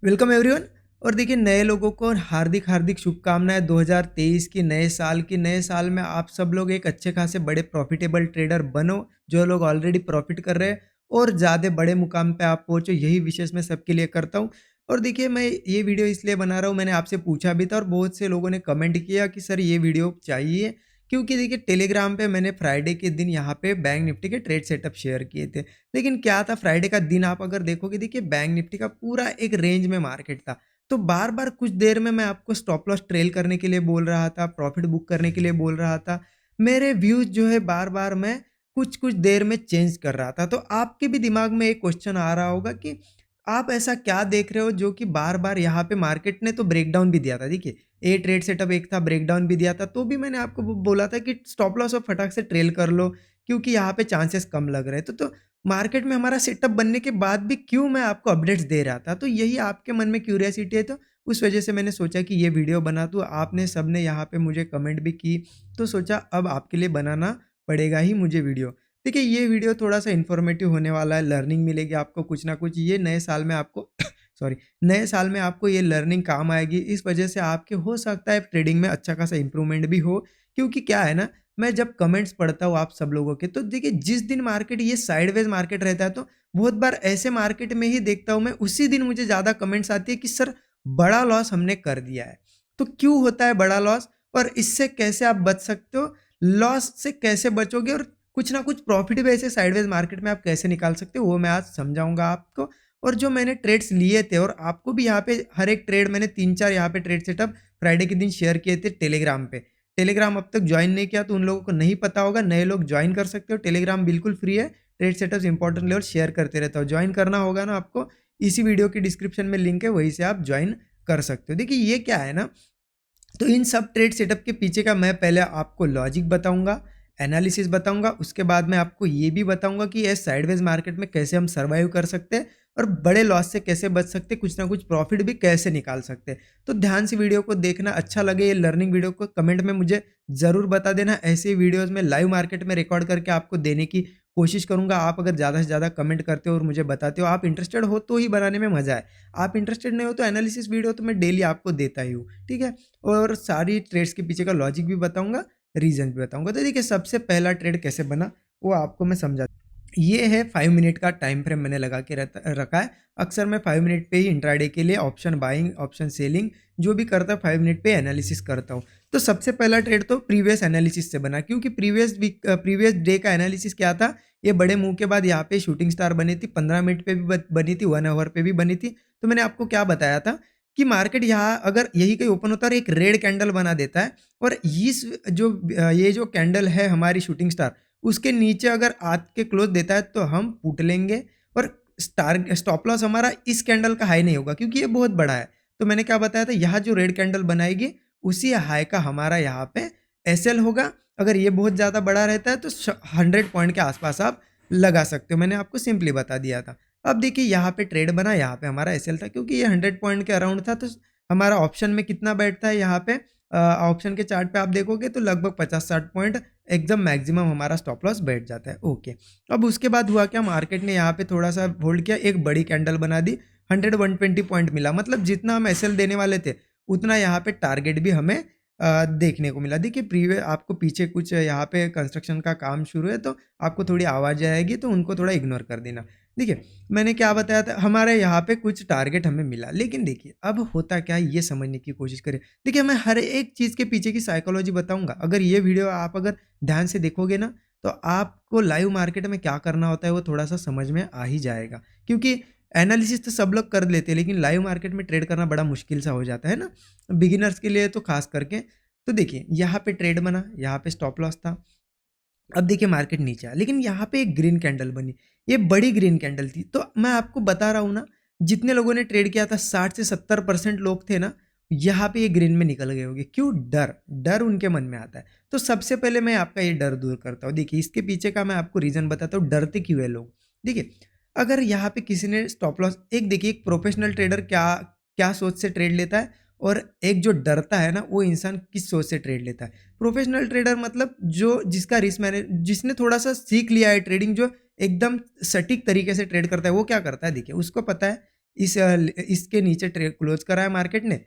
Welcome everyone. और देखिए, नए लोगों को हार्दिक हार्दिक शुभकामनाएं 2023 की, नए साल में आप सब लोग एक अच्छे खासे बड़े प्रॉफिटेबल ट्रेडर बनो। जो लोग ऑलरेडी प्रॉफिट कर रहे हैं और ज़्यादा बड़े मुकाम पे आप पहुंचो, यही विशेष मैं सबके लिए करता हूं। और देखिए, मैं ये वीडियो इसलिए बना रहा हूं, मैंने आपसे पूछा भी था और बहुत से लोगों ने कमेंट किया कि सर ये वीडियो चाहिए। क्योंकि देखिए, टेलीग्राम पे मैंने फ्राइडे के दिन यहाँ पे बैंक निफ्टी के ट्रेड सेटअप शेयर किए थे। लेकिन क्या था, फ्राइडे का दिन आप अगर देखोगे, देखिए बैंक निफ्टी का पूरा एक रेंज में मार्केट था। तो बार-बार कुछ देर में मैं आपको स्टॉप लॉस ट्रेल करने के लिए बोल रहा था, प्रॉफिट बुक करने के लिए बोल रहा था। मेरे व्यूज़ जो है बार-बार मैं कुछ-कुछ देर में चेंज कर रहा था। तो आपके भी दिमाग में एक क्वेश्चन आ रहा होगा कि आप ऐसा क्या देख रहे हो जो कि बार-बार यहाँ पे मार्केट ने तो ब्रेकडाउन भी दिया था। देखिए, ए ट्रेड सेटअप एक था, ब्रेकडाउन भी दिया था, तो भी मैंने आपको बोला था कि स्टॉप लॉस और फटाक से ट्रेल कर लो, क्योंकि यहाँ पे चांसेस कम लग रहे हैं। तो मार्केट में हमारा सेटअप बनने के बाद भी क्यों मैं आपको अपडेट्स दे रहा था, तो यही आपके मन में क्यूरियोसिटी है, तो उस वजह से मैंने सोचा कि ये वीडियो बना दूँ। आपने सबने यहाँ पे मुझे कमेंट भी की, तो सोचा अब आपके लिए बनाना पड़ेगा ही मुझे वीडियो। देखिए, ये वीडियो थोड़ा-सा इन्फॉर्मेटिव होने वाला है, लर्निंग मिलेगी आपको कुछ ना कुछ। ये नए साल में आपको सॉरी, नए साल में आपको ये लर्निंग काम आएगी। इस वजह से आपके हो सकता है ट्रेडिंग में अच्छा खासा इम्प्रूवमेंट भी हो, क्योंकि क्या है ना, मैं जब कमेंट्स पढ़ता हूँ आप सब लोगों के, तो देखिए जिस दिन मार्केट ये साइडवेज मार्केट रहता है, तो बहुत बार ऐसे मार्केट में ही देखता हूँ मैं, उसी दिन मुझे ज़्यादा कमेंट्स आती है कि सर बड़ा लॉस हमने कर दिया है। तो क्यों होता है बड़ा लॉस और इससे कैसे आप बच सकते हो? लॉस से कैसे बचोगे और कुछ ना कुछ प्रॉफिट भी ऐसे साइडवेज मार्केट में आप कैसे निकाल सकते हो, वो मैं आज समझाऊँगा आपको। और जो मैंने ट्रेड्स लिए थे और आपको भी यहाँ पे हर एक ट्रेड मैंने 3-4 यहाँ पे ट्रेड सेटअप फ्राइडे के दिन शेयर किए थे टेलीग्राम पे। टेलीग्राम अब तक जॉइन नहीं किया तो उन लोगों को नहीं पता होगा, नए लोग जॉइन कर सकते हो। टेलीग्राम बिल्कुल फ्री है, trade setups important level share करते रहता हूँ। जॉइन करना होगा ना आपको, इसी वीडियो की डिस्क्रिप्शन में लिंक है, वहीं से आप जॉइन कर सकते हो। देखिए, ये क्या है ना, तो इन सब ट्रेड सेटअप के पीछे का मैं पहले आपको लॉजिक बताऊंगा, एनालिसिस बताऊंगा, उसके बाद मैं आपको ये भी बताऊंगा कि ये साइडवेज मार्केट में कैसे हम सर्वाइव कर सकते हैं और बड़े लॉस से कैसे बच सकते हैं, कुछ ना कुछ प्रॉफिट भी कैसे निकाल सकते हैं। तो ध्यान से वीडियो को देखना। अच्छा लगे ये लर्निंग वीडियो को कमेंट में मुझे ज़रूर बता देना। ऐसे ही वीडियोज़ में लाइव मार्केट में रिकॉर्ड करके आपको देने की कोशिश करूंगा। आप अगर ज़्यादा से ज़्यादा कमेंट करते हो और मुझे बताते हो, आप इंटरेस्टेड हो तो ही बनाने में मज़ा है। आप इंटरेस्टेड नहीं हो तो एनालिसिस वीडियो तो मैं डेली आपको देता ही हूँ, ठीक है? और सारी ट्रेड्स के पीछे का लॉजिक भी बताऊँगा, रीज़न भी बताऊँगा। तो देखिए, सबसे पहला ट्रेड कैसे बना, वो आपको मैं समझा। ये है 5 मिनट का टाइम फ्रेम मैंने लगा के रखा है। अक्सर मैं 5 मिनट पे ही इंट्राडे के लिए ऑप्शन बाइंग, ऑप्शन सेलिंग जो भी करता है 5 मिनट पे एनालिसिस करता हूँ। तो सबसे पहला ट्रेड तो प्रीवियस एनालिसिस से बना, क्योंकि प्रीवियस डे का एनालिसिस क्या था, ये बड़े मुँह के बाद यहाँ पे शूटिंग स्टार बनी थी, 15 मिनट पे भी बनी थी, 1 आवर पे भी बनी थी। तो मैंने आपको क्या बताया था कि मार्केट यहाँ अगर यही कहीं ओपन होता है और एक रेड कैंडल बना देता है और ये जो कैंडल है हमारी शूटिंग स्टार, उसके नीचे अगर आके क्लोज देता है तो हम पुट लेंगे और स्टॉप लॉस हमारा इस कैंडल का हाई नहीं होगा, क्योंकि ये बहुत बड़ा है। तो मैंने क्या बताया था, यहाँ जो रेड कैंडल बनाएगी उसी हाई का हमारा यहाँ पे एसएल होगा। अगर ये बहुत ज़्यादा बड़ा रहता है तो 100 पॉइंट के आसपास आप लगा सकते हो। मैंने आपको सिंपली बता दिया था। अब देखिए, यहाँ पे ट्रेड बना, यहाँ पे हमारा एसएल था, क्योंकि ये 100 पॉइंट के अराउंड था। तो हमारा ऑप्शन में कितना बैठता है यहाँ पे, ऑप्शन के चार्ट पे आप देखोगे तो लगभग 50-60 पॉइंट एकदम मैक्सिमम हमारा स्टॉप लॉस बैठ जाता है। ओके, अब उसके बाद हुआ क्या, मार्केट ने यहाँ पे थोड़ा सा होल्ड किया, एक बड़ी कैंडल बना दी, 100-120 पॉइंट मिला। मतलब जितना हम एसएल देने वाले थे उतना यहाँ पे टारगेट भी हमें देखने को मिला। देखिए, प्रीवियस आपको पीछे कुछ यहाँ पे कंस्ट्रक्शन का काम शुरू है, तो आपको थोड़ी आवाज़ आएगी, तो उनको थोड़ा इग्नोर कर देना। देखिए, मैंने क्या बताया था, हमारे यहाँ पे कुछ टारगेट हमें मिला, लेकिन देखिए अब होता क्या है ये समझने की कोशिश करें। देखिए, मैं हर एक चीज़ के पीछे की साइकोलॉजी बताऊँगा। अगर ये वीडियो आप अगर ध्यान से देखोगे ना, तो आपको लाइव मार्केट में क्या करना होता है वो थोड़ा-सा समझ में आ ही जाएगा। क्योंकि एनालिसिस तो सब लोग कर लेते हैं, लेकिन लाइव मार्केट में ट्रेड करना बड़ा मुश्किल सा हो जाता है ना, बिगिनर्स के लिए तो खास करके। तो देखिए, यहाँ पे ट्रेड बना, यहाँ पे स्टॉप लॉस था। अब देखिए, मार्केट नीचे आया, लेकिन यहाँ पे एक ग्रीन कैंडल बनी, ये बड़ी ग्रीन कैंडल थी। तो मैं आपको बता रहा हूँ ना, जितने लोगों ने ट्रेड किया था 60 से 70% लोग थे ना, यहाँ पे ये ग्रीन में निकल गए होंगे। क्यों? डर, डर उनके मन में आता है। तो सबसे पहले मैं आपका ये डर दूर करता हूँ। देखिए, इसके पीछे का मैं आपको रीज़न बताता हूँ, डरते क्यों है लोग। देखिए, अगर यहाँ पे किसी ने स्टॉप लॉस, एक देखिए एक प्रोफेशनल ट्रेडर क्या क्या सोच से ट्रेड लेता है और एक जो डरता है ना, वो इंसान किस सोच से ट्रेड लेता है। प्रोफेशनल ट्रेडर मतलब जो जिसका रिस्क मैनेज, जिसने थोड़ा-सा सीख लिया है ट्रेडिंग, जो एकदम सटीक तरीके से ट्रेड करता है, वो क्या करता है, देखिए उसको पता है इसके नीचे ट्रेड क्लोज करा है मार्केट ने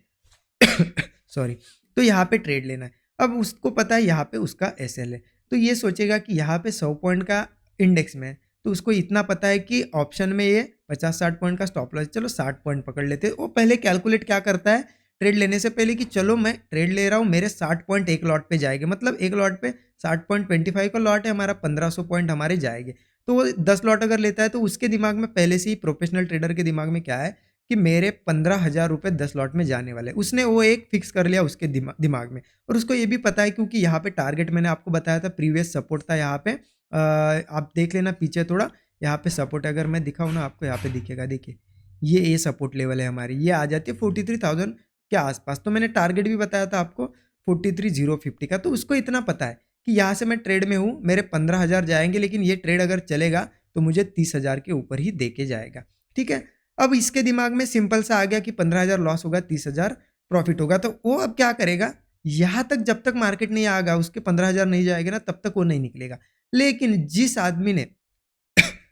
सॉरी, तो यहाँ पे ट्रेड लेना है। अब उसको पता है यहाँ पे उसका एसएल है, तो ये सोचेगा कि यहाँ पे 100 पॉइंट का इंडेक्स में है, तो उसको इतना पता है कि ऑप्शन में ये 50-60 पॉइंट का स्टॉप लॉस, चलो 60 पॉइंट पकड़ लेते हैं। वो पहले कैलकुलेट क्या करता है ट्रेड लेने से पहले कि चलो मैं ट्रेड ले रहा हूँ, मेरे 60 पॉइंट एक लॉट पे जाएंगे, मतलब एक लॉट पे 60.25 का लॉट है हमारा, 1500 पॉइंट हमारे जाएंगे। तो वो 10 लॉट अगर लेता है तो उसके दिमाग में पहले से ही, प्रोफेशनल ट्रेडर के दिमाग में क्या है कि मेरे 15,000 रुपये 10 लॉट में जाने वाले, उसने वो एक फिक्स कर लिया उसके दिमाग में। और उसको ये भी पता है क्योंकि यहाँ पे टारगेट मैंने आपको बताया था, प्रीवियस सपोर्ट था यहाँ पे, आप देख लेना पीछे थोड़ा, यहाँ पे सपोर्ट अगर मैं दिखाऊँ ना आपको, यहाँ पे दिखेगा, देखिए ये सपोर्ट लेवल है हमारी, ये आ जाती है 43,000 के आसपास। तो मैंने टारगेट भी बताया था आपको 43,050 का, तो उसको इतना पता है कि यहाँ से मैं ट्रेड में हूँ, मेरे 15,000 जाएंगे, लेकिन ये ट्रेड अगर चलेगा तो मुझे 30,000 के ऊपर ही दे के जाएगा, ठीक है। अब इसके दिमाग में सिंपल सा आ गया कि 15,000 लॉस होगा, 30,000 प्रॉफिट होगा, तो वो अब क्या करेगा, यहाँ तक जब तक मार्केट नहीं आएगा, उसके 15,000 नहीं जाएगा ना, तब तक वो नहीं निकलेगा। लेकिन जिस आदमी ने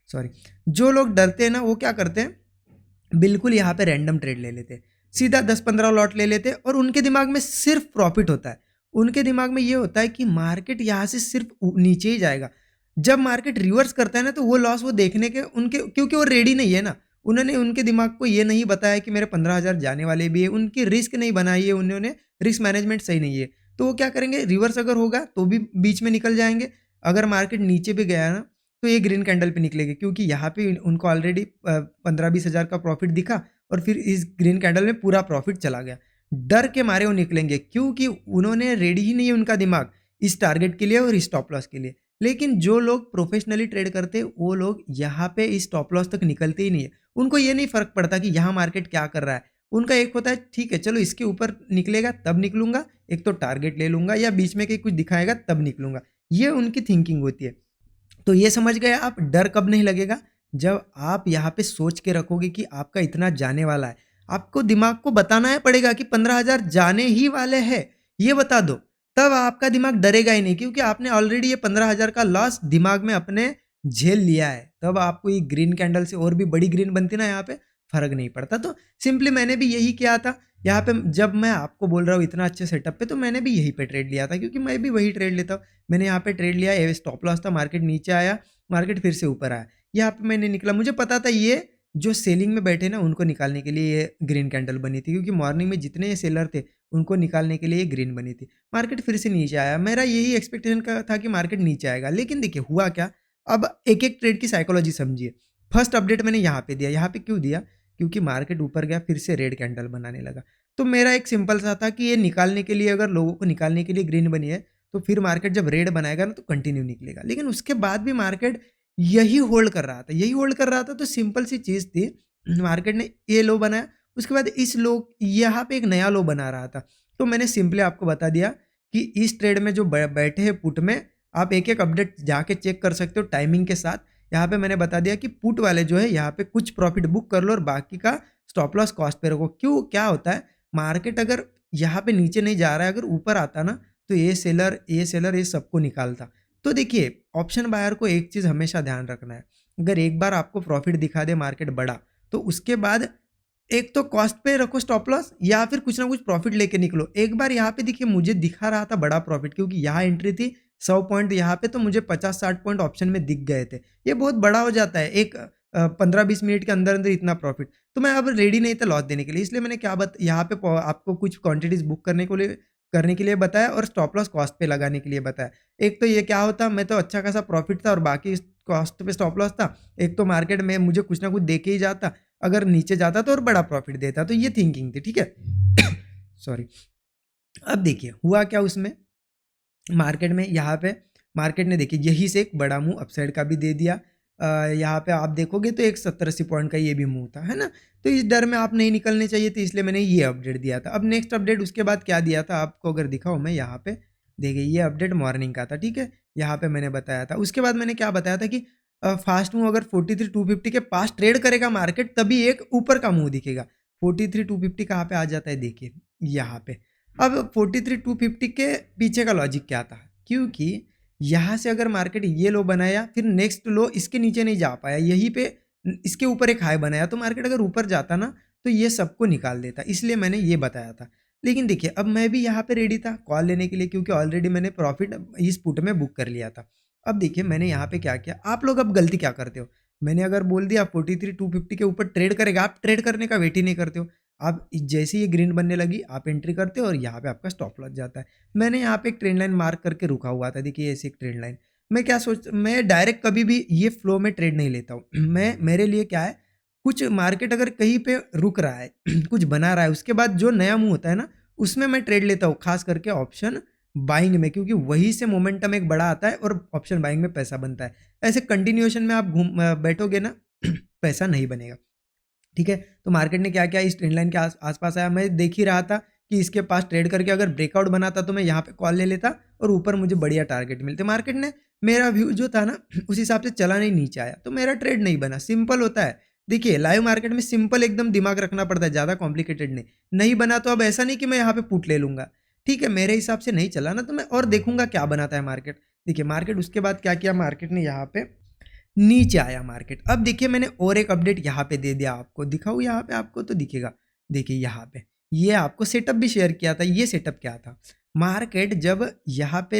सॉरी, जो लोग डरते हैं ना, वो क्या करते हैं, बिल्कुल यहाँ पे रैंडम ट्रेड ले लेते हैं, सीधा 10-15 लॉट ले लेते हैं, और उनके दिमाग में सिर्फ प्रॉफिट होता है। उनके दिमाग में ये होता है कि मार्केट यहाँ से सिर्फ नीचे ही जाएगा। जब मार्केट रिवर्स करता है ना, तो वो लॉस वो देखने के उनके, क्योंकि वो रेडी नहीं है ना, उन्होंने उनके दिमाग को ये नहीं बताया कि मेरे 15,000 जाने वाले भी है, उनकी रिस्क नहीं बनाई है, उन्होंने रिस्क मैनेजमेंट सही नहीं है। तो वो क्या करेंगे, रिवर्स अगर होगा तो भी बीच में निकल जाएंगे, अगर मार्केट नीचे भी गया ना तो ये ग्रीन कैंडल पे निकलेगी, क्योंकि यहाँ पे उनको ऑलरेडी 15-20 हज़ार का प्रॉफिट दिखा, और फिर इस ग्रीन कैंडल में पूरा प्रॉफिट चला गया। डर के मारे वो निकलेंगे, क्योंकि उन्होंने रेडी ही नहीं है उनका दिमाग इस टारगेट के लिए और इस स्टॉप लॉस के लिए। लेकिन जो लोग प्रोफेशनली ट्रेड करते हैं, वो लोग यहाँ पे इस स्टॉप लॉस तक निकलते ही नहीं है। उनको ये नहीं फर्क पड़ता कि यहाँ मार्केट क्या कर रहा है। उनका एक होता है, ठीक है चलो इसके ऊपर निकलेगा तब निकलूंगा, एक तो टारगेट ले लूंगा, या बीच में कहीं कुछ दिखाएगा तब निकलूंगा, ये उनकी थिंकिंग होती है। तो ये समझ गए आप, डर कब नहीं लगेगा, जब आप यहाँ पे सोच के रखोगे कि आपका इतना जाने वाला है। आपको दिमाग को बताना है पड़ेगा कि 15,000 जाने ही वाले हैं, ये बता दो, तब आपका दिमाग डरेगा ही नहीं, क्योंकि आपने ऑलरेडी ये 15,000 का लॉस दिमाग में अपने झेल लिया है। तब आपको ये ग्रीन कैंडल से और भी बड़ी ग्रीन बनती ना, यहाँ पे फर्क नहीं पड़ता। तो सिंपली मैंने भी यही किया था यहाँ पे, जब मैं आपको बोल रहा हूँ इतना अच्छे सेटअप पे, तो मैंने भी यहीं पे ट्रेड लिया था, क्योंकि मैं भी वही ट्रेड लेता हूँ। मैंने यहाँ पे ट्रेड लिया, ये स्टॉप लॉस था, मार्केट नीचे आया, मार्केट फिर से ऊपर आया, यहाँ पे मैंने निकला। मुझे पता था ये जो सेलिंग में बैठे ना, उनको निकालने के लिए ये ग्रीन कैंडल बनी थी, क्योंकि मॉर्निंग में जितने ये सेलर थे उनको निकालने के लिए ये ग्रीन बनी थी। मार्केट फिर से नीचे आया, मेरा यही एक्सपेक्टेशन का था कि मार्केट नीचे आएगा, लेकिन देखिए हुआ क्या। अब एक एक ट्रेड की साइकोलॉजी समझिए। फर्स्ट अपडेट मैंने यहाँ पे दिया, यहाँ पे क्यों दिया, क्योंकि मार्केट ऊपर गया, फिर से रेड कैंडल बनाने लगा। तो मेरा एक सिंपल सा था कि ये निकालने के लिए, अगर लोगों को निकालने के लिए ग्रीन बनी है, तो फिर मार्केट जब रेड बनाएगा ना तो कंटिन्यू निकलेगा। लेकिन उसके बाद भी मार्केट यही होल्ड कर रहा था, यही होल्ड कर रहा था। तो सिंपल सी चीज़ थी, मार्केट ने ये लो बनाया, उसके बाद इस लो, यहाँ पे एक नया लो बना रहा था। तो मैंने सिंपली आपको बता दिया कि इस ट्रेड में जो बैठे हैं पुट में, आप एक एक अपडेट जाके चेक कर सकते हो टाइमिंग के साथ। यहाँ पे मैंने बता दिया कि पुट वाले जो है यहाँ पे कुछ प्रॉफिट बुक कर लो और बाकी का स्टॉप लॉस कॉस्ट पे रखो। क्यों, क्या होता है, मार्केट अगर यहाँ पे नीचे नहीं जा रहा है, अगर ऊपर आता ना, तो ये सबको निकालता। तो देखिए, ऑप्शन बायर को एक चीज़ हमेशा ध्यान रखना है, अगर एक बार आपको प्रॉफिट दिखा दे मार्केट बड़ा, तो उसके बाद एक तो कॉस्ट पे रखो स्टॉप लॉस, या फिर कुछ ना कुछ प्रॉफिट लेके निकलो। एक बार यहाँ पे देखिए मुझे दिखा रहा था बड़ा प्रॉफिट, क्योंकि यहाँ एंट्री थी 100 पॉइंट यहाँ पे, तो मुझे 50-60 पॉइंट ऑप्शन में दिख गए थे। ये बहुत बड़ा हो जाता है एक 15-20 मिनट के अंदर अंदर इतना प्रॉफिट। तो मैं अब रेडी नहीं था लॉस देने के लिए, इसलिए मैंने क्या यहाँ पे आपको कुछ क्वांटिटीज बुक करने के लिए बताया, और स्टॉप लॉस कॉस्ट पे लगाने के लिए बताया। एक तो ये क्या होता, मैं तो अच्छा खासा प्रॉफिट था और बाकी कॉस्ट पे स्टॉप लॉस था। एक तो मार्केट में मुझे कुछ ना कुछ दे के ही जाता, अगर नीचे जाता तो और बड़ा प्रॉफिट देता। तो ये थिंकिंग थी, ठीक है सॉरी। अब देखिए हुआ क्या उसमें, मार्केट में यहाँ पे मार्केट ने देखिए यही से एक बड़ा मूव अपसाइड का भी दे दिया। यहाँ पे आप देखोगे तो एक 70-80 पॉइंट का ये भी मूव था, है ना। तो इस डर में आप नहीं निकलने चाहिए थे, इसलिए मैंने ये अपडेट दिया था। अब नेक्स्ट अपडेट उसके बाद क्या दिया था आपको, अगर दिखाऊँ मैं यहाँ पे, देखिए ये अपडेट मॉर्निंग का था, ठीक है। यहाँ पे मैंने बताया था, उसके बाद मैंने क्या बताया था कि फास्ट मूव अगर 43,250 के पास ट्रेड करेगा मार्केट, तभी एक ऊपर का मूव दिखेगा। 43,250 कहाँ पे आ जाता है, देखिए यहाँ पे। अब 43,250 के पीछे का लॉजिक क्या था, क्योंकि यहाँ से अगर मार्केट ये लो बनाया, फिर नेक्स्ट लो इसके नीचे नहीं जा पाया, यहीं पे इसके ऊपर एक हाई बनाया, तो मार्केट अगर ऊपर जाता ना तो ये सबको निकाल देता, इसलिए मैंने ये बताया था। लेकिन देखिए अब मैं भी यहाँ पे रेडी था कॉल लेने के लिए, क्योंकि ऑलरेडी मैंने प्रॉफिट इस पुट में बुक कर लिया था। अब देखिए मैंने यहाँ पे क्या किया, आप लोग अब गलती क्या करते हो, मैंने अगर बोल दिया 43,250 के ऊपर ट्रेड करेगा, आप ट्रेड करने का वेट ही नहीं करते हो। आप जैसे ही ये ग्रीन बनने लगी आप एंट्री करते हो और यहाँ पे आपका स्टॉप लग जाता है। मैंने यहाँ पे एक ट्रेंड लाइन मार्क करके रुका हुआ था, देखिए ऐसी एक ट्रेंड लाइन। मैं क्या सोच, मैं डायरेक्ट कभी भी ये फ्लो में ट्रेड नहीं लेता हूँ। मैं मेरे लिए क्या है, कुछ मार्केट अगर कहीं पे रुक रहा है कुछ बना रहा है, उसके बाद जो नया मूव होता है ना उसमें मैं ट्रेड लेता हूँ, खास करके ऑप्शन बाइंग में, क्योंकि वही से मोमेंटम एक बड़ा आता है और ऑप्शन बाइंग में पैसा बनता है। ऐसे कंटिन्यूएशन में आप बैठोगे ना पैसा नहीं बनेगा। ठीक है, तो मार्केट ने क्या किया, इस ट्रेंड लाइन के आसपास आया, मैं देख ही रहा था कि इसके पास ट्रेड करके अगर ब्रेकआउट बनाता तो मैं यहाँ पे कॉल ले लेता और ऊपर मुझे बढ़िया टारगेट मिलते। मार्केट ने मेरा व्यू जो था ना उस हिसाब से चला नहीं, नीचे आया तो मेरा ट्रेड नहीं बना। सिंपल होता है, देखिए लाइव मार्केट में सिंपल एकदम दिमाग रखना पड़ता है, ज़्यादा कॉम्प्लिकेटेड नहीं बना तो अब ऐसा नहीं कि मैं यहाँ पे पुट ले लूंगा। ठीक है, मेरे हिसाब से नहीं चला ना तो मैं और देखूंगा क्या बनाता है मार्केट। देखिए मार्केट उसके बाद क्या किया, मार्केट ने यहाँ पे नीचे आया मार्केट। अब देखिए मैंने और एक अपडेट यहाँ पे दे दिया, आपको दिखाऊँ यहाँ पे, आपको तो दिखेगा। देखिए यहाँ पे ये आपको सेटअप भी शेयर किया था। ये सेटअप क्या था, मार्केट जब यहाँ पे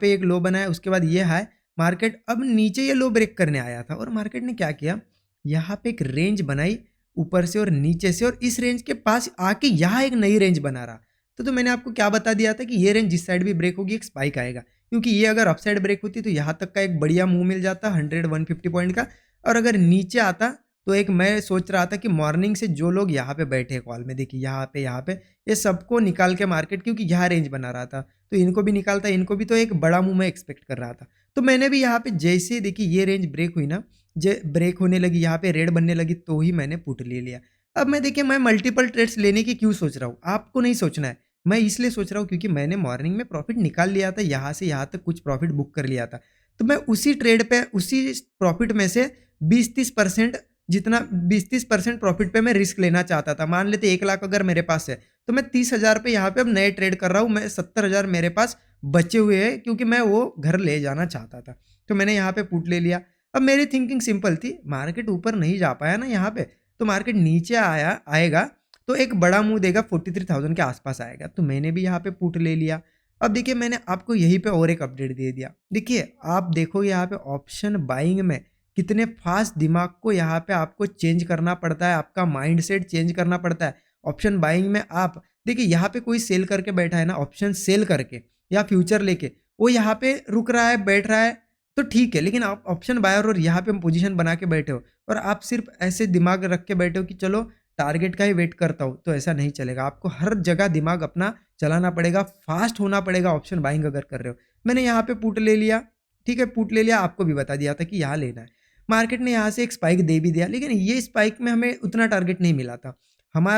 एक लो बनाया, उसके बाद ये हाई, मार्केट अब नीचे ये लो ब्रेक करने आया था और मार्केट ने क्या किया, यहाँ पे एक रेंज बनाई ऊपर से और नीचे से, और इस रेंज के पास आके यहाँ एक नई रेंज बना रहा। तो मैंने आपको क्या बता दिया था कि ये रेंज जिस साइड भी ब्रेक होगी एक स्पाइक आएगा, क्योंकि ये अगर अपसाइड ब्रेक होती तो यहाँ तक का एक बढ़िया मूव मिल जाता 100-150 पॉइंट का, और अगर नीचे आता तो एक मैं सोच रहा था कि मॉर्निंग से जो लोग यहाँ पे बैठे हैं कॉल में, देखिए यहाँ पे ये सबको निकाल के मार्केट, क्योंकि यहाँ रेंज बना रहा था तो इनको भी निकालता, इनको भी, तो एक बड़ा मूव मैं एक्सपेक्ट कर रहा था। तो मैंने भी यहाँ पे जैसे देखिए ये रेंज ब्रेक हुई ना, ब्रेक होने लगी, यहाँ पे रेड बनने लगी, तो ही मैंने पुट ले लिया। अब मैं देखिए मैं मल्टीपल ट्रेड्स लेने की क्यों सोच रहा हूँ, आपको नहीं सोचना है। मैं इसलिए सोच रहा हूँ क्योंकि मैंने मॉर्निंग में प्रॉफिट निकाल लिया था, यहाँ से यहाँ तक कुछ प्रॉफिट बुक कर लिया था। तो मैं उसी ट्रेड पे उसी प्रॉफिट में से 20-30% जितना 20-30% प्रॉफिट पे मैं रिस्क लेना चाहता था। मान लेते 1 लाख अगर मेरे पास है तो मैं 30,000 पे यहाँ पे अब नए ट्रेड कर रहा हूँ। मैं 70,000 मेरे पास बचे हुए हैं, क्योंकि मैं वो घर ले जाना चाहता था। तो मैंने यहाँ पे पुट ले लिया। अब मेरी थिंकिंग सिंपल थी, मार्केट ऊपर नहीं जा पाया ना यहाँ पे, तो मार्केट नीचे आएगा तो एक बड़ा मूव देगा 43,000 के आसपास आएगा, तो मैंने भी यहाँ पे पुट ले लिया। अब देखिए मैंने आपको यहीं पे और एक अपडेट दे दिया। देखिए आप देखो यहाँ पे ऑप्शन बाइंग में कितने फास्ट दिमाग को यहाँ पे आपको चेंज करना पड़ता है, आपका माइंडसेट चेंज करना पड़ता है। ऑप्शन बाइंग में आप देखिए यहाँ पे कोई सेल करके बैठा है ना, ऑप्शन सेल करके या फ्यूचर लेके, वो यहाँ पे रुक रहा है, बैठ रहा है तो ठीक है, लेकिन आप ऑप्शन बायर और यहाँ पे पोजीशन बना के बैठे हो और आप सिर्फ ऐसे दिमाग रख के बैठे हो कि चलो टारगेट का ही वेट करता हूँ, तो ऐसा नहीं चलेगा। आपको हर जगह दिमाग अपना चलाना पड़ेगा, फास्ट होना पड़ेगा ऑप्शन बाइंग अगर कर रहे हो। मैंने यहाँ पे पुट ले लिया, ठीक है, पुट ले लिया, आपको भी बता दिया था कि यहाँ लेना है। मार्केट ने यहाँ से एक स्पाइक दे भी दिया, लेकिन ये स्पाइक में हमें उतना टारगेट नहीं मिला था।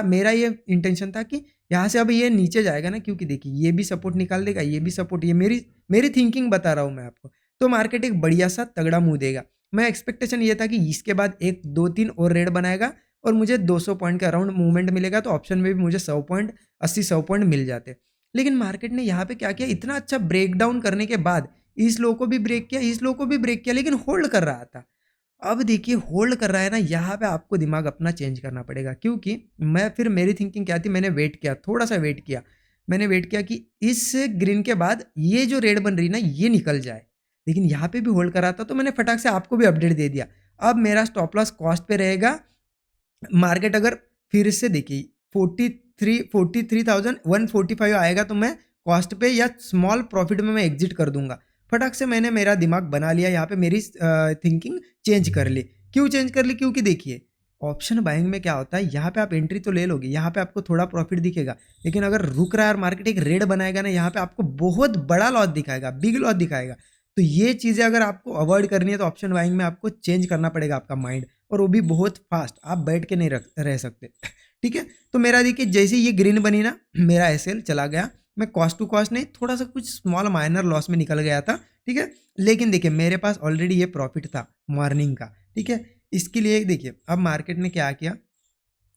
मेरा ये इंटेंशन था कि यहाँ से अब ये नीचे जाएगा ना, क्योंकि देखिए ये भी सपोर्ट निकाल देगा, ये भी सपोर्ट, ये मेरी थिंकिंग बता रहा हूँ मैं आपको। तो मार्केट एक बढ़िया सा तगड़ा मुंह देगा। मैं एक्सपेक्टेशन ये था कि इसके बाद 1, 2, 3 और रेड बनाएगा और मुझे 200 पॉइंट का अराउंड मूवमेंट मिलेगा, तो ऑप्शन में भी मुझे 100 पॉइंट 80-100 पॉइंट मिल जाते। लेकिन मार्केट ने यहाँ पे क्या किया, इतना अच्छा ब्रेक डाउन करने के बाद इस लो को भी ब्रेक किया, इस लो को भी ब्रेक किया, लेकिन होल्ड कर रहा था। अब देखिए होल्ड कर रहा है ना, यहाँ पे आपको दिमाग अपना चेंज करना पड़ेगा, क्योंकि मेरी थिंकिंग क्या थी, मैंने वेट किया, थोड़ा सा वेट किया। मैंने वेट किया कि इस ग्रीन के बाद ये जो रेड बन रही ना ये निकल जाए, लेकिन यहाँ पे भी होल्ड कर रहा था, तो मैंने फटाक से आपको भी अपडेट दे दिया। अब मेरा स्टॉप लॉस कॉस्ट पे रहेगा। मार्केट अगर फिर से देखिए 43,145 आएगा तो मैं कॉस्ट पे या स्मॉल प्रॉफिट में मैं एग्जिट कर दूंगा। फटाक से मैंने मेरा दिमाग बना लिया, यहाँ पे मेरी थिंकिंग चेंज कर ली। क्यों चेंज कर ली, क्योंकि देखिए ऑप्शन बाइंग में क्या होता है, यहाँ पे आप एंट्री तो ले लोगे, यहाँ पे आपको थोड़ा प्रॉफिट दिखेगा, लेकिन अगर रुक रहा है और मार्केट एक रेड बनाएगा ना, यहाँ पे आपको बहुत बड़ा लॉस दिखाएगा, बिग लॉस दिखाएगा। तो ये चीज़ें अगर आपको अवॉइड करनी है तो ऑप्शन बाइंग में आपको चेंज करना पड़ेगा आपका माइंड, और वो भी बहुत फास्ट, आप बैठ के नहीं रह सकते। ठीक है, तो मेरा देखिए जैसे ये ग्रीन बनी ना, मेरा एसएल चला गया, मैं कॉस्ट टू कॉस्ट नहीं, थोड़ा सा कुछ स्मॉल माइनर लॉस में निकल गया था। ठीक है, लेकिन देखिए मेरे पास ऑलरेडी ये प्रॉफिट था मॉर्निंग का। ठीक है, इसके लिए देखिए अब मार्केट ने क्या किया,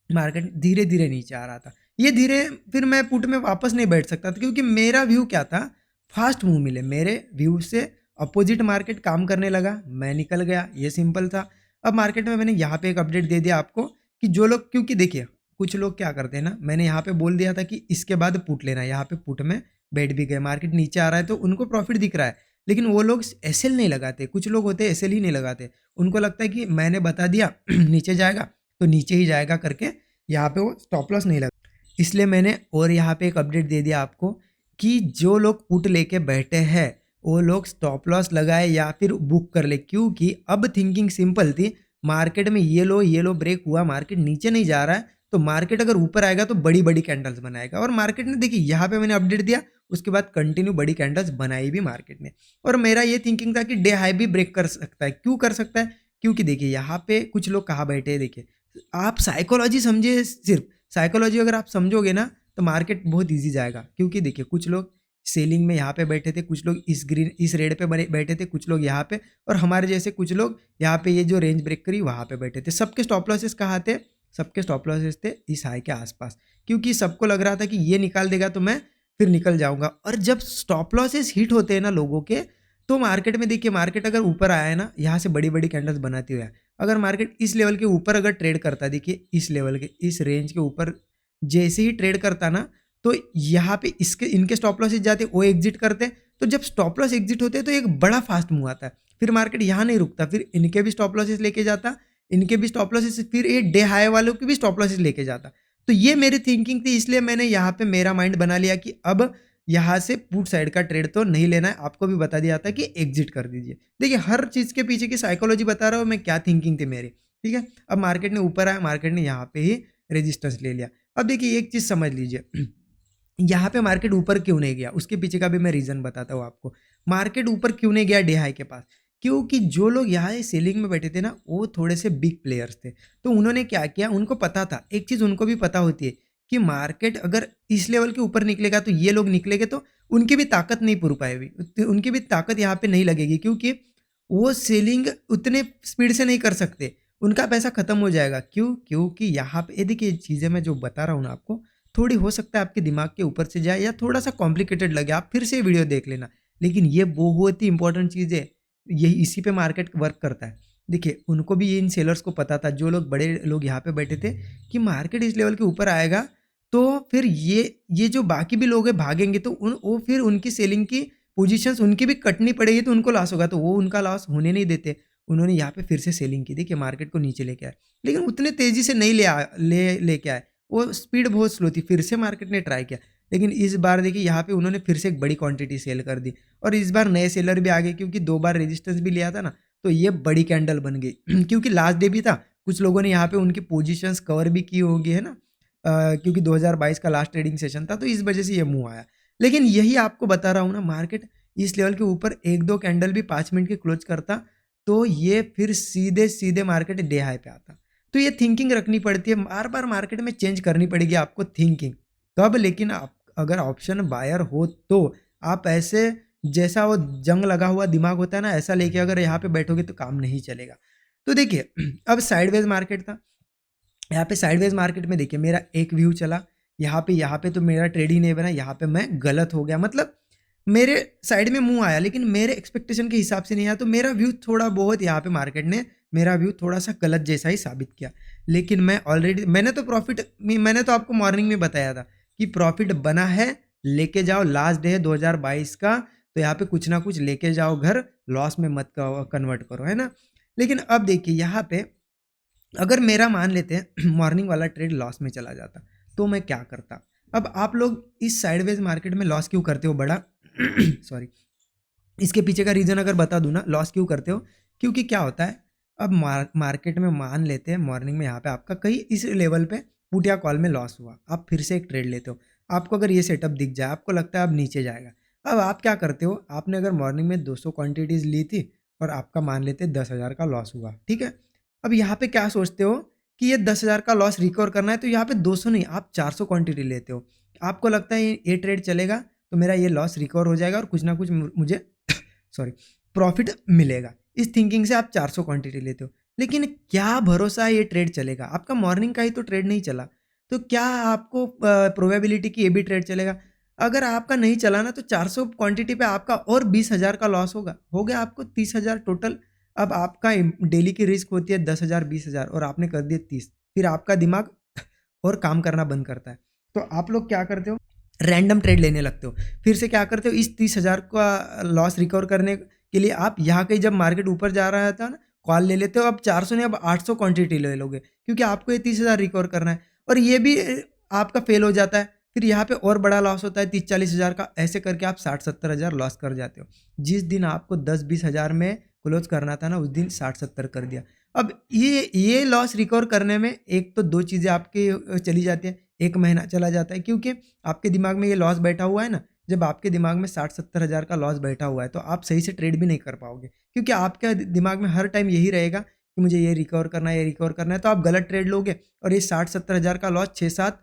मार्केट धीरे धीरे नीचे आ रहा था, ये धीरे, फिर मैं पुट में वापस नहीं बैठ सकता था, क्योंकि मेरा व्यू क्या था, फास्ट मूव मिले। मेरे व्यू से अपोजिट मार्केट काम करने लगा, मैं निकल गया, ये सिंपल था। अब मार्केट में मैंने यहाँ पे एक अपडेट दे दिया आपको कि जो लोग, क्योंकि देखिए कुछ लोग क्या करते हैं ना, मैंने यहाँ पे बोल दिया था कि इसके बाद पुट लेना है, यहाँ पे पुट में बैठ भी गए, मार्केट नीचे आ रहा है तो उनको प्रॉफिट दिख रहा है, लेकिन वो लोग एसएल नहीं लगाते, कुछ लोग होते हैं एसएल ही नहीं लगाते, उनको लगता है कि मैंने बता दिया नीचे जाएगा तो नीचे ही जाएगा करके, यहाँ पे वो स्टॉप लॉस नहीं लगा। इसलिए मैंने और यहाँ पे एक अपडेट दे दिया आपको कि जो लोग पुट लेके बैठे हैं वो लोग स्टॉप लॉस लगाए या फिर बुक कर ले, क्योंकि अब थिंकिंग सिंपल थी, मार्केट में ये लो ब्रेक हुआ, मार्केट नीचे नहीं जा रहा है, तो मार्केट अगर ऊपर आएगा तो बड़ी बड़ी कैंडल्स बनाएगा, और मार्केट ने देखिए यहाँ पे मैंने अपडेट दिया, उसके बाद कंटिन्यू बड़ी कैंडल्स बनाई भी मार्केट ने। और मेरा ये थिंकिंग था कि डे हाई भी ब्रेक कर सकता है, क्यों कर सकता है, क्योंकि देखिए यहाँ पे कुछ लोग कहाँ बैठे हैं, देखिए आप साइकोलॉजी समझिए, सिर्फ साइकोलॉजी अगर आप समझोगे ना तो मार्केट बहुत ईजी जाएगा, क्योंकि देखिए कुछ लोग सेलिंग में यहाँ पे बैठे थे, कुछ लोग इस रेड पे बैठे थे, कुछ लोग यहाँ पे, और हमारे जैसे कुछ लोग यहाँ पे ये जो रेंज ब्रेक करी वहाँ पे बैठे थे। सबके स्टॉप लॉसेस कहाँ थे, सबके स्टॉप लॉसेस थे इस हाई के आसपास, क्योंकि सबको लग रहा था कि ये निकाल देगा तो मैं फिर निकल जाऊंगा। और जब स्टॉप लॉसेस हिट होते हैं ना लोगों के, तो मार्केट में देखिए, मार्केट अगर ऊपर आया है ना, यहाँ से बड़ी बड़ी कैंडल्स बनाती हुई है, अगर मार्केट इस लेवल के ऊपर अगर ट्रेड करता है, देखिए इस लेवल के, इस रेंज के ऊपर जैसे ही ट्रेड करता ना, तो यहाँ पे इसके इनके स्टॉप लॉसेस जाते, वो एग्जिट करते, तो जब स्टॉप लॉस एग्जिट होते हैं तो एक बड़ा फास्ट मूव आता है, फिर मार्केट यहाँ नहीं रुकता, फिर इनके भी स्टॉप लॉसेस लेके जाता, इनके भी स्टॉप लॉसेस, फिर ये डे हाई वालों के भी स्टॉप लॉसेस लेके जाता। तो ये मेरी थिंकिंग थी, इसलिए मैंने यहाँ पे मेरा माइंड बना लिया कि अब यहाँ से पुट साइड का ट्रेड तो नहीं लेना है, आपको भी बता दिया था कि एग्जिट कर दीजिए। देखिए हर चीज़ के पीछे की साइकोलॉजी बता रहा हूँ मैं, क्या थिंकिंग थी मेरी, ठीक है। अब मार्केट ने ऊपर आया, मार्केट ने यहाँ पे ही रेजिस्टेंस ले लिया। अब देखिए एक चीज़ समझ लीजिए, यहाँ पे मार्केट ऊपर क्यों नहीं गया, उसके पीछे का भी मैं रीज़न बताता हूँ आपको। मार्केट ऊपर क्यों नहीं गया डे हाई के पास, क्योंकि जो लोग यहाँ सेलिंग में बैठे थे ना, वो थोड़े से बिग प्लेयर्स थे, तो उन्होंने क्या किया, उनको पता था, एक चीज़ उनको भी पता होती है कि मार्केट अगर इस लेवल के ऊपर निकलेगा तो ये लोग निकलेंगे, तो उनकी भी ताकत नहीं पूर पाएगी, उनकी भी ताकत यहाँ पे नहीं लगेगी, क्योंकि वो सेलिंग उतने स्पीड से नहीं कर सकते, उनका पैसा खत्म हो जाएगा। क्यों, क्योंकि यहाँ पे ये देखिए चीज़ें मैं जो बता रहा हूँ ना आपको, थोड़ी हो सकता है आपके दिमाग के ऊपर से जाए या थोड़ा सा कॉम्प्लिकेटेड लगे, आप फिर से वीडियो देख लेना, लेकिन ये बहुत ही इंपॉर्टेंट चीज़ है, यही इसी पे मार्केट वर्क करता है। देखिए उनको भी, ये इन सेलर्स को पता था, जो लोग बड़े लोग यहाँ पे बैठे थे, कि मार्केट इस लेवल के ऊपर आएगा तो फिर ये जो बाकी भी लोग हैं भागेंगे, तो वो फिर उनकी सेलिंग की पोजीशंस उनकी भी कटनी पड़ेगी, तो उनको लॉस होगा, तो वो उनका लॉस होने नहीं देते, उन्होंने यहाँ पे फिर से सेलिंग की, देखिए मार्केट को नीचे लेके आए, लेकिन उतने तेज़ी से नहीं लेके आए, वो स्पीड बहुत स्लो थी, फिर से मार्केट ने ट्राई किया, लेकिन इस बार देखिए यहाँ पे उन्होंने फिर से एक बड़ी क्वांटिटी सेल कर दी, और इस बार नए सेलर भी आ गए, क्योंकि 2 बार रेजिस्टेंस भी लिया था ना, तो ये बड़ी कैंडल बन गई क्योंकि लास्ट डे भी था, कुछ लोगों ने यहाँ पे उनकी पोजीशंस कवर भी की होगी, है ना, क्योंकि 2022 का लास्ट ट्रेडिंग सेशन था, तो इस वजह से ये मूव आया। लेकिन यही आपको बता रहा हूँ ना, मार्केट इस लेवल के ऊपर 1-2 कैंडल भी 5 मिनट के क्लोज करता, तो ये फिर सीधे मार्केट डे हाई पे आता। तो ये थिंकिंग रखनी पड़ती है, बार-बार मार्केट में चेंज करनी पड़ेगी आपको थिंकिंग। तब लेकिन आप अगर ऑप्शन बायर हो तो आप ऐसे, जैसा वो जंग लगा हुआ दिमाग होता है ना, ऐसा लेके अगर यहाँ पे बैठोगे तो काम नहीं चलेगा। तो देखिए अब साइडवेज मार्केट था, यहाँ पे साइडवेज मार्केट में देखिए मेरा एक व्यू चला, यहाँ पे तो मेरा ट्रेड ही नहीं बना, यहाँ पे मैं गलत हो गया, मतलब मेरे साइड में मुंह आया, लेकिन मेरे एक्सपेक्टेशन के हिसाब से नहीं आया, तो मेरा व्यू थोड़ा बहुत यहाँ पे मार्केट ने मेरा व्यू थोड़ा सा गलत जैसा ही साबित किया। लेकिन मैंने तो आपको मॉर्निंग में बताया था कि प्रॉफिट बना है, लेके जाओ, लास्ट डे है 2022 का, तो यहाँ पे कुछ ना कुछ लेके जाओ घर, लॉस में मत कन्वर्ट करो, है ना। लेकिन अब देखिए यहाँ पे अगर मेरा मान लेते हैं मॉर्निंग वाला ट्रेड लॉस में चला जाता, तो मैं क्या करता। अब आप लोग इस साइडवेज मार्केट में लॉस क्यों करते हो बड़ा सॉरी, इसके पीछे का रीज़न अगर बता दूँ ना, लॉस क्यों करते हो, क्योंकि क्या होता है, अब मार्केट में मान लेते हैं मॉर्निंग में यहाँ पे आपका कहीं इस लेवल पे पुट या कॉल में लॉस हुआ, आप फिर से एक ट्रेड लेते हो, आपको अगर ये सेटअप दिख जाए, आपको लगता है अब नीचे जाएगा, अब आप क्या करते हो, आपने अगर मॉर्निंग में 200 क्वांटिटीज़ ली थी और आपका मान लेते 10,000 का लॉस हुआ, ठीक है। अब यहाँ पे क्या सोचते हो कि ये 10,000 का लॉस रिकवर करना है, तो यहाँ पे 200 नहीं, आप 400 क्वांटिटी लेते हो, आपको लगता है ये ट्रेड चलेगा तो मेरा ये लॉस रिकवर हो जाएगा और कुछ ना कुछ मुझे सॉरी प्रॉफिट मिलेगा, इस थिंकिंग से आप 400 क्वांटिटी लेते हो। लेकिन क्या भरोसा है ये ट्रेड चलेगा, आपका मॉर्निंग का ही तो ट्रेड नहीं चला, तो क्या आपको प्रोबेबिलिटी कि ये भी ट्रेड चलेगा। अगर आपका नहीं चला ना, तो 400 क्वांटिटी पे आपका और 20,000 का लॉस होगा, हो गया आपको 30,000 टोटल। अब आपका डेली की रिस्क होती है 10,000 20,000 और आपने कर दिए 30, फिर आपका दिमाग और काम करना बंद करता है। तो आप लोग क्या करते हो, रैंडम ट्रेड लेने लगते हो। फिर से क्या करते हो, इस 30,000 का लॉस रिकवर करने के लिए आप यहाँ कहीं जब मार्केट ऊपर जा रहा था ना, कॉल ले लेते हो। अब 400 नहीं, अब 800 क्वांटिटी ले लोगे, क्योंकि आपको ये 30,000 रिकवर करना है और ये भी आपका फेल हो जाता है। फिर यहाँ पे और बड़ा लॉस होता है 30-40,000 का, ऐसे करके आप 60-70,000 लॉस कर जाते हो। जिस दिन आपको 10-20,000 में क्लोज करना था ना, उस दिन 60-70 कर दिया। अब ये लॉस रिकवर करने में एक तो दो चीज़ें आपकी चली जाती हैं, 1 महीना चला जाता है, क्योंकि आपके दिमाग में ये लॉस बैठा हुआ है ना। जब आपके दिमाग में 60-70,000 का लॉस बैठा हुआ है तो आप सही से ट्रेड भी नहीं कर पाओगे, क्योंकि आपके दिमाग में हर टाइम यही रहेगा कि मुझे ये रिकवर करना है, ये रिकवर करना है। तो आप गलत ट्रेड लोगे और ये 60-70,000 का लॉस 6-7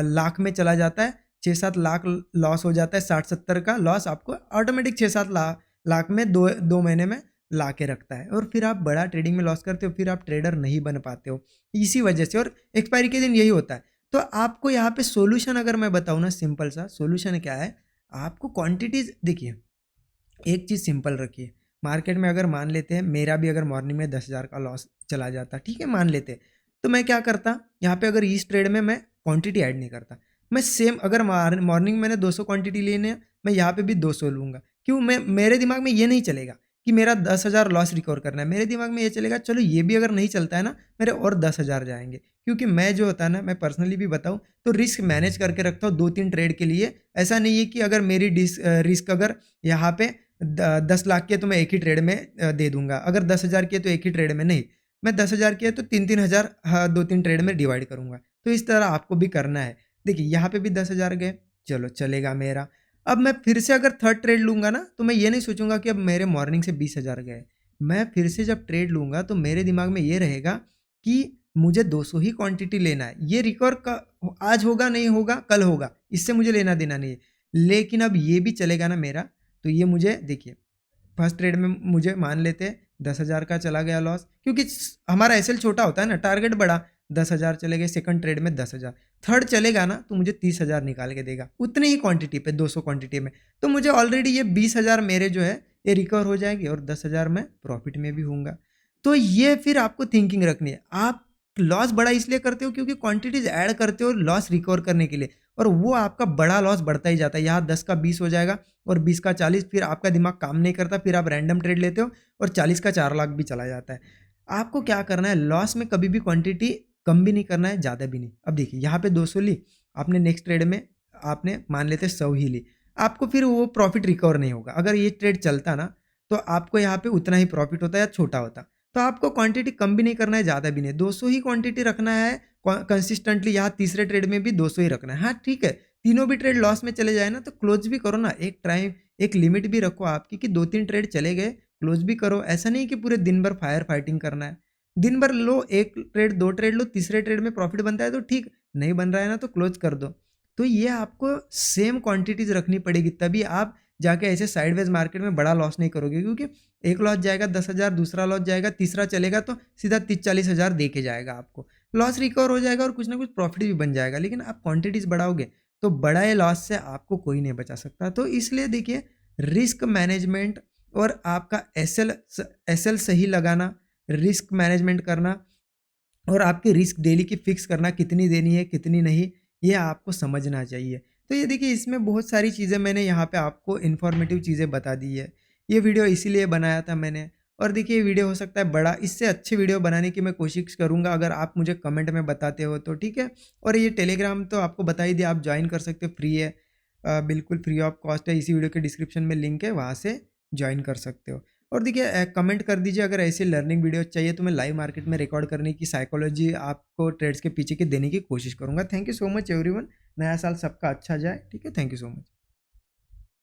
लाख में चला जाता है। 6-7 लाख लॉस हो जाता है। 60-70 का लॉस आपको ऑटोमेटिक 6-7 लाख में 2 महीने में ला के रखता है और फिर आप बड़ा ट्रेडिंग में लॉस करते हो, फिर आप ट्रेडर नहीं बन पाते हो इसी वजह से। और एक्सपायरी के दिन यही होता है। तो आपको यहाँ पे सॉल्यूशन अगर मैं बताऊँ ना, सिंपल सा सॉल्यूशन क्या है, आपको क्वांटिटीज देखिए, एक चीज़ सिंपल रखिए। मार्केट में अगर मान लेते हैं मेरा भी अगर मॉर्निंग में 10,000 का लॉस चला जाता, ठीक है, मान लेते हैं, तो मैं क्या करता, यहाँ पे अगर इस ट्रेड में मैं क्वांटिटी ऐड नहीं करता। मैं सेम अगर मॉर्निंग मैंने 200 क्वांटिटी लेने हैं, मैं यहाँ पे भी 200 लूँगा। क्यों, मैं मेरे दिमाग में ये नहीं चलेगा कि मेरा 10,000 लॉस रिकवर करना है। मेरे दिमाग में ये चलेगा, चलो ये भी अगर नहीं चलता है ना, मेरे और 10,000 जाएंगे। क्योंकि मैं जो होता है ना, मैं पर्सनली भी बताऊँ तो रिस्क मैनेज करके रखता हूँ 2-3 ट्रेड के लिए। ऐसा नहीं है कि अगर मेरी रिस्क अगर यहाँ पे 10 लाख की है तो मैं एक ही ट्रेड में दे दूंगा, अगर 10,000 की है तो एक ही ट्रेड में नहीं, मैं 10,000 की है तो 3-3 हज़ार, हाँ, 2-3 ट्रेड में डिवाइड करूंगा। तो इस तरह आपको भी करना है। देखिए यहाँ पे भी 10,000 गए, चलो चलेगा मेरा। अब मैं फिर से अगर थर्ड ट्रेड लूंगा ना, तो मैं ये नहीं सोचूंगा कि अब मेरे मॉर्निंग से 20,000 गए। मैं फिर से जब ट्रेड लूंगा तो मेरे दिमाग में ये रहेगा कि मुझे 200 ही क्वांटिटी लेना है। ये रिकवर का आज होगा नहीं होगा, कल होगा, इससे मुझे लेना देना नहीं है। लेकिन अब ये भी चलेगा ना मेरा, तो ये मुझे देखिए, फर्स्ट ट्रेड में मुझे मान लेते हैं 10,000 का चला गया लॉस, क्योंकि हमारा एसएल छोटा होता है ना, टारगेट बड़ा, 10,000 चले गए। सेकंड ट्रेड में 10,000, थर्ड चलेगा ना तो मुझे 30,000 निकाल के देगा, उतनी ही क्वांटिटी पे, 200 क्वांटिटी में। तो मुझे ऑलरेडी ये 20,000 मेरे जो है ये रिकवर हो जाएगी और 10,000 मैं प्रॉफिट में भी हूँगा। तो ये फिर आपको थिंकिंग रखनी है। आप लॉस बड़ा इसलिए करते हो क्योंकि क्वांटिटीज ऐड करते हो लॉस रिकवर करने के लिए, और वो आपका बड़ा लॉस बढ़ता ही जाता है। यहाँ 10 का 20 हो जाएगा और 20 का 40, फिर आपका दिमाग काम नहीं करता, फिर आप रैंडम ट्रेड लेते हो और 40 का 4 लाख भी चला जाता है। आपको क्या करना है, लॉस में कभी भी क्वांटिटी कम भी नहीं करना है, ज़्यादा भी नहीं। अब देखिए यहाँ पे 200 ली आपने, नेक्स्ट ट्रेड में आपने मान लेते 100 ही ली, आपको फिर वो प्रॉफिट रिकवर नहीं होगा। अगर ये ट्रेड चलता ना, तो आपको यहाँ पे उतना ही प्रॉफिट होता या छोटा होता। तो आपको क्वांटिटी कम भी नहीं करना है, ज़्यादा भी नहीं, 200 ही क्वांटिटी रखना है कंसिस्टेंटली। यहाँ तीसरे ट्रेड में भी 200 ही रखना है। हाँ ठीक है, तीनों भी ट्रेड लॉस में चले जाए ना तो क्लोज भी करो ना, एक टाइम एक लिमिट भी रखो आपकी कि 2-3 ट्रेड चले गए, क्लोज भी करो। ऐसा नहीं कि पूरे दिन भर फायर फाइटिंग करना है। दिन भर लो, एक ट्रेड 2 ट्रेड लो, तीसरे ट्रेड में प्रॉफिट बनता है तो ठीक, नहीं बन रहा है ना तो क्लोज कर दो। तो ये आपको सेम क्वांटिटीज रखनी पड़ेगी, तभी आप जाके ऐसे साइडवेज मार्केट में बड़ा लॉस नहीं करोगे। क्योंकि एक लॉस जाएगा 10,000, दूसरा लॉस जाएगा, तीसरा चलेगा तो सीधा 30-40 हज़ार दे के जाएगा आपको। लॉस रिकवर हो जाएगा और कुछ ना कुछ प्रॉफिट भी बन जाएगा, लेकिन आप क्वांटिटीज बढ़ाओगे तो बड़ा लॉस से आपको कोई नहीं बचा सकता। तो इसलिए देखिए, रिस्क मैनेजमेंट और आपका एसएल एसएल सही लगाना, रिस्क मैनेजमेंट करना और आपकी रिस्क डेली की फिक्स करना, कितनी देनी है कितनी नहीं, ये आपको समझना चाहिए। तो ये देखिए, इसमें बहुत सारी चीज़ें मैंने यहाँ पे आपको इन्फॉर्मेटिव चीज़ें बता दी है। ये वीडियो इसीलिए बनाया था मैंने। और देखिए, ये वीडियो हो सकता है बड़ा, इससे अच्छी वीडियो बनाने की मैं कोशिश करूँगा अगर आप मुझे कमेंट में बताते हो तो, ठीक है। और ये टेलीग्राम तो आपको बता ही दिया, आप ज्वाइन कर सकते हो, फ्री है, बिल्कुल फ्री ऑफ कॉस्ट है। इसी वीडियो के डिस्क्रिप्शन में लिंक है, वहाँ से ज्वाइन कर सकते हो। और देखिए, कमेंट कर दीजिए अगर ऐसे लर्निंग वीडियो चाहिए तो मैं लाइव मार्केट में रिकॉर्ड करने की साइकोलॉजी आपको ट्रेड्स के पीछे की देने की कोशिश करूँगा। Thank you so much everyone. नया साल सबका अच्छा जाए, ठीक है। Thank you so much.